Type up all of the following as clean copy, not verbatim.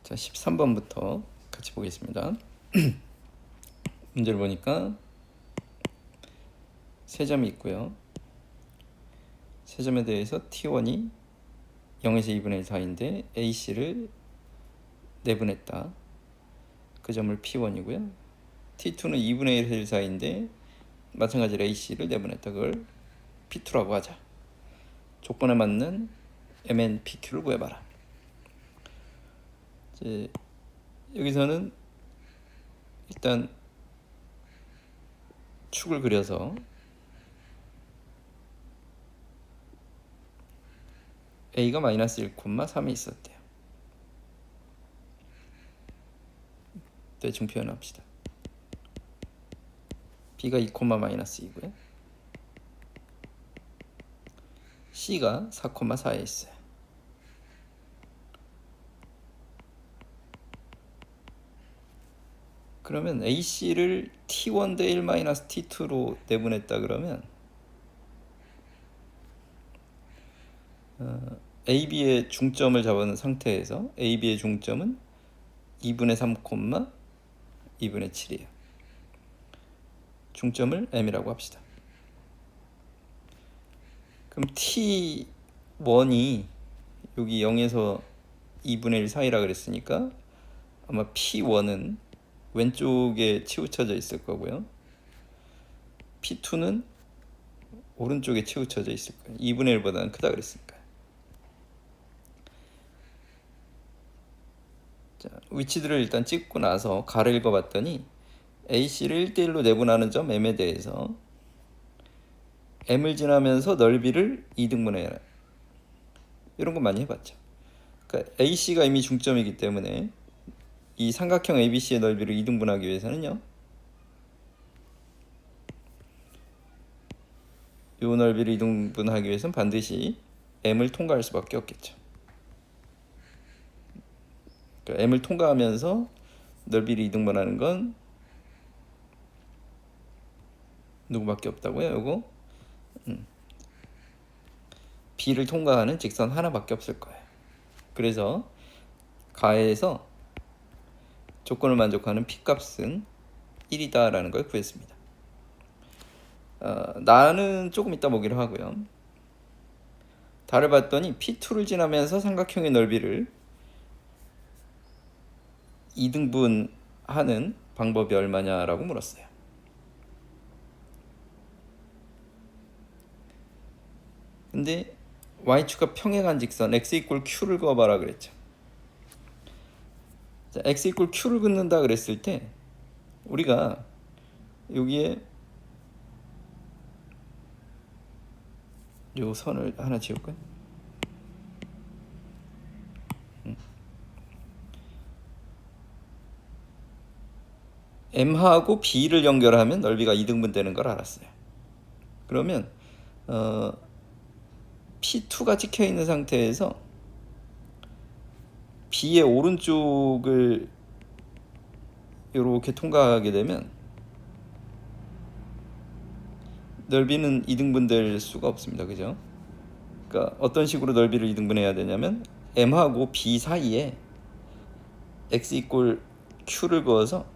자, 13번부터 같이 보겠습니다. 문제를 보니까 세 점이 있고요. 세 점에 대해서 T1이 0에서 2분의 1 사이인데 AC를 내분했다. 그 점을 P1이고요. T2는 2분의 1 사이인데 마찬가지로 AC를 내분했다. 그걸 P2라고 하자. 조건에 맞는 MNPQ를 구해봐라. 이제 여기서는 일단 축을 그려서 A가 마이너스 1,3에 있었대요. 대충 표현합시다. B가 2, 마이너스 2고요. C가 4,4에 있어요. 그러면 AC를 T1 대 1 마이너스 T2로 내분했다 그러면 AB의 중점을 잡은 상태에서 AB의 중점은 2분의 3, 2분의 7이에요. 중점을 M이라고 합시다. 그럼 T1이 여기 0에서 2분의 1 사이라 그랬으니까 아마 P1은 왼쪽에 치우쳐져 있을 거고요. P2는 오른쪽에 치우쳐져 있을 거예요. 2분의 1보다는 크다 그랬으니까. 자, 위치들을 일단 찍고 나서 가를 읽어봤더니 AC를 1대1로 내분하는 점 M에 대해서 M을 지나면서 넓이를 2등분해라. 이런 거 많이 해봤죠. 그러니까 AC가 이미 중점이기 때문에 이 삼각형 ABC의 넓이를 2등분하기 위해서는요. 이 넓이를 2등분하기 위해서는 반드시 M을 통과할 수밖에 없겠죠. 그러니까 M을 통과하면서 넓이를 2등분하는 건 누구밖에 없다고요? 요거 B를 통과하는 직선 하나밖에 없을 거예요. 그래서 가에서 조건을 만족하는 P값은 1이다 라는 걸 구했습니다. 나는 조금 이따 보기로 하고요. 달을 봤더니 P2를 지나면서 삼각형의 넓이를 2등분하는 방법이 얼마냐라고 물었어요. 근데 y축과 평행한 직선 x 이퀄 q를 그어봐라 그랬죠. 자, x 이퀄 q를 긋는다 그랬을 때 우리가 여기에 요 선을 하나 지울까요? M하고 B를 연결하면 넓이가 2등분 되는 걸 알았어요. 그러면 P2가 찍혀 있는 상태에서 B의 오른쪽을 이렇게 통과하게 되면 넓이는 2등분 될 수가 없습니다. 그죠? 그러니까 어떤 식으로 넓이를 2등분해야 되냐면 M하고 B 사이에 x 이퀄 q를 그어서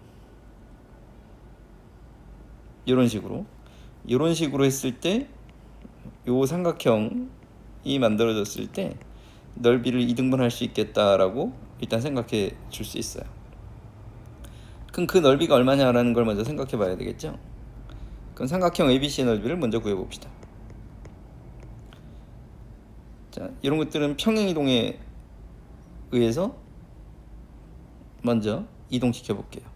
이런 식으로 했을 때 요 삼각형이 만들어졌을 때 넓이를 2등분할 수 있겠다라고 일단 생각해 줄 수 있어요. 그럼 그 넓이가 얼마냐라는 걸 먼저 생각해 봐야 되겠죠. 그럼 삼각형 ABC의 넓이를 먼저 구해 봅시다. 자, 이런 것들은 평행이동에 의해서 먼저 이동시켜 볼게요.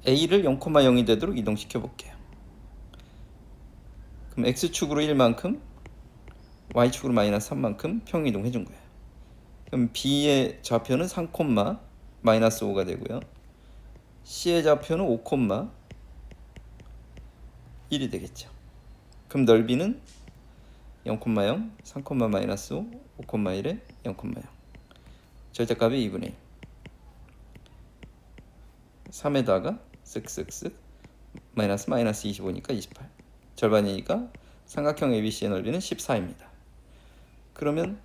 A를 0,0이 되도록 이동시켜 볼게요. 그럼 X축으로 1만큼 Y축으로 마이너스 3만큼 평행이동 해준 거예요. 그럼 B의 좌표는 3, 마이너스 5가 되고요. C의 좌표는 5, 1이 되겠죠. 그럼 넓이는 0,0, 3, 마이너스 5, 5, 1에 0,0. 절대값이 2분의 1. 3에다가 쓱쓱쓱 마이너스 25니까 28. 절반이니까 삼각형 ABC의 넓이는 14입니다. 그러면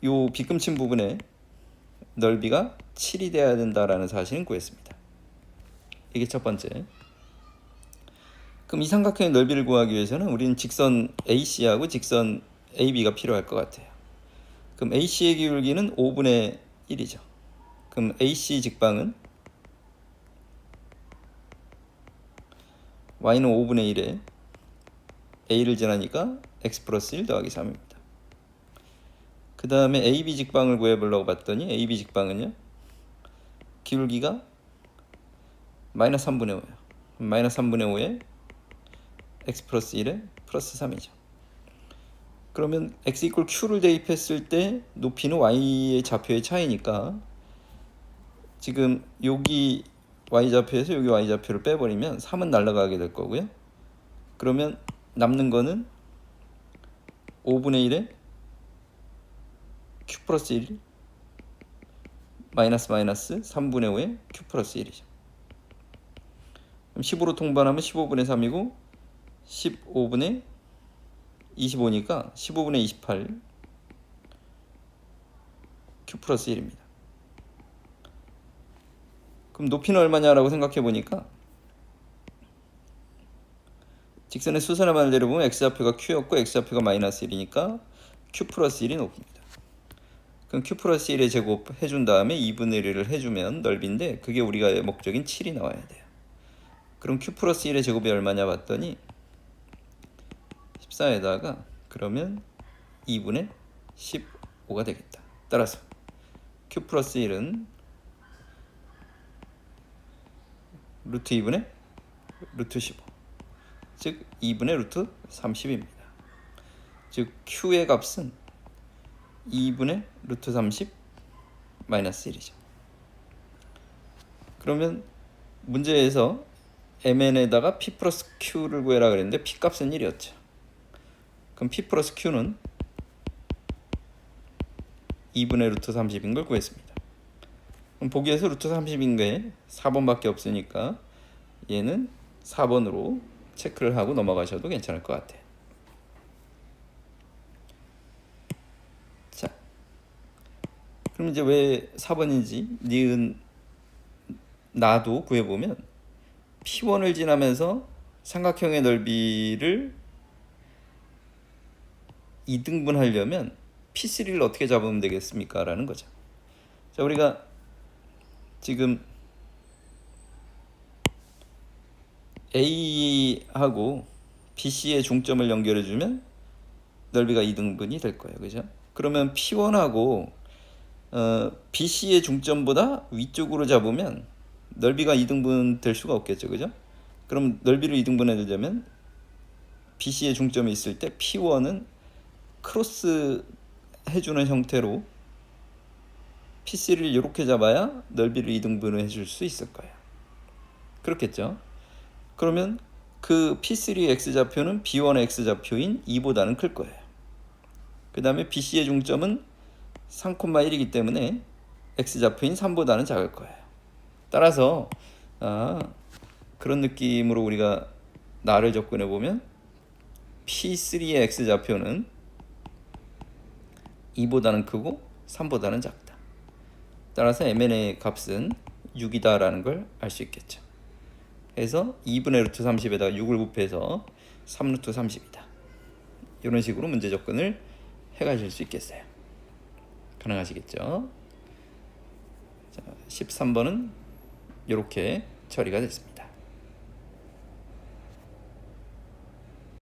요 빗금친 부분에 넓이가 7이 돼야 된다라는 사실을 구했습니다. 이게 첫 번째. 그럼 이 삼각형의 넓이를 구하기 위해서는 우리는 직선 AC하고 직선 AB가 필요할 것 같아요. 그럼 AC의 기울기는 5분의 1이죠. 그럼 AC 직방은 y는 5분의 1에 a를 지나니까 x 플러스 1 더하기 3입니다. 그 다음에 AB 직방을 구해보려고 봤더니 AB 직방은요, 기울기가 마이너스 3분의 5예요. 마이너스 3분의 5에 x 플러스 1에 플러스 3이죠. 그러면 x 이퀄 q를 대입했을 때 높이는 y의 좌표의 차이니까 지금 여기 y좌표에서 여기 y좌표를 빼버리면 3은 날아가게 될 거고요. 그러면 남는 거는 5분의 1에 q 플러스 1 마이너스 3분의 5에 q 플러스 1이죠. 그럼 10으로 통분하면 15분의 3이고 15분의 25니까 15분의 28 q 플러스 1입니다. 그럼 높이는 얼마냐라고 생각해 보니까 직선의 수선의 반을 내려보면 x좌표가 q였고 x좌표가 마이너스 1이니까 q 플러스 1이 높습니다. 그럼 q 플러스 1의 제곱 해준 다음에 2분의 1을 해주면 넓이인데 그게 우리가 목적인 7이 나와야 돼요. 그럼 q 플러스 1의 제곱이 얼마냐 봤더니 14에다가 그러면 2분의 15가 되겠다. 따라서 q 플러스 1은 루트 2분의 루트 15, 즉 2분의 루트 30입니다. 즉 q의 값은 2분의 루트 30 마이너스 1이죠. 그러면 문제에서 mn에다가 p 플러스 q를 구해라 그랬는데 p 값은 1이었죠. 그럼 p 플러스 q는 2분의 루트 30인 걸 구했습니다. 그럼 보기에서 루트 30인 게 4번밖에 없으니까 얘는 4번으로 체크를 하고 넘어가셔도 괜찮을 것 같아요. 자, 그럼 이제 왜 4번인지 니은 나도 구해보면 P1을 지나면서 삼각형의 넓이를 2등분 하려면 P3를 어떻게 잡으면 되겠습니까? 라는 거죠. 자, 우리가 지금 A하고 BC의 중점을 연결해주면 넓이가 2등분이 될 거예요. 그죠? 그러면 P1하고 BC의 중점보다 위쪽으로 잡으면 넓이가 2등분 될 수가 없겠죠. 그죠? 그럼 넓이를 2등분 해주려면 BC의 중점이 있을 때 P1은 크로스 해주는 형태로 P3를 이렇게 잡아야 넓이를 2등분을 해줄 수 있을 거예요. 그렇겠죠? 그러면 그 P3의 X좌표는 B1의 X좌표인 2보다는 클 거예요. 그 다음에 BC의 중점은 3,1이기 때문에 X좌표인 3보다는 작을 거예요. 따라서 그런 느낌으로 우리가 나를 접근해 보면 P3의 X좌표는 2보다는 크고 3보다는 작다. 따라서 MN의 값은 6이다라는 걸 알 수 있겠죠. 그래서 2분의 루트 30에다가 6을 곱해서 3루트 30이다. 이런 식으로 문제 접근을 해가실 수 있겠어요. 가능하시겠죠? 자, 13번은 이렇게 처리가 됐습니다.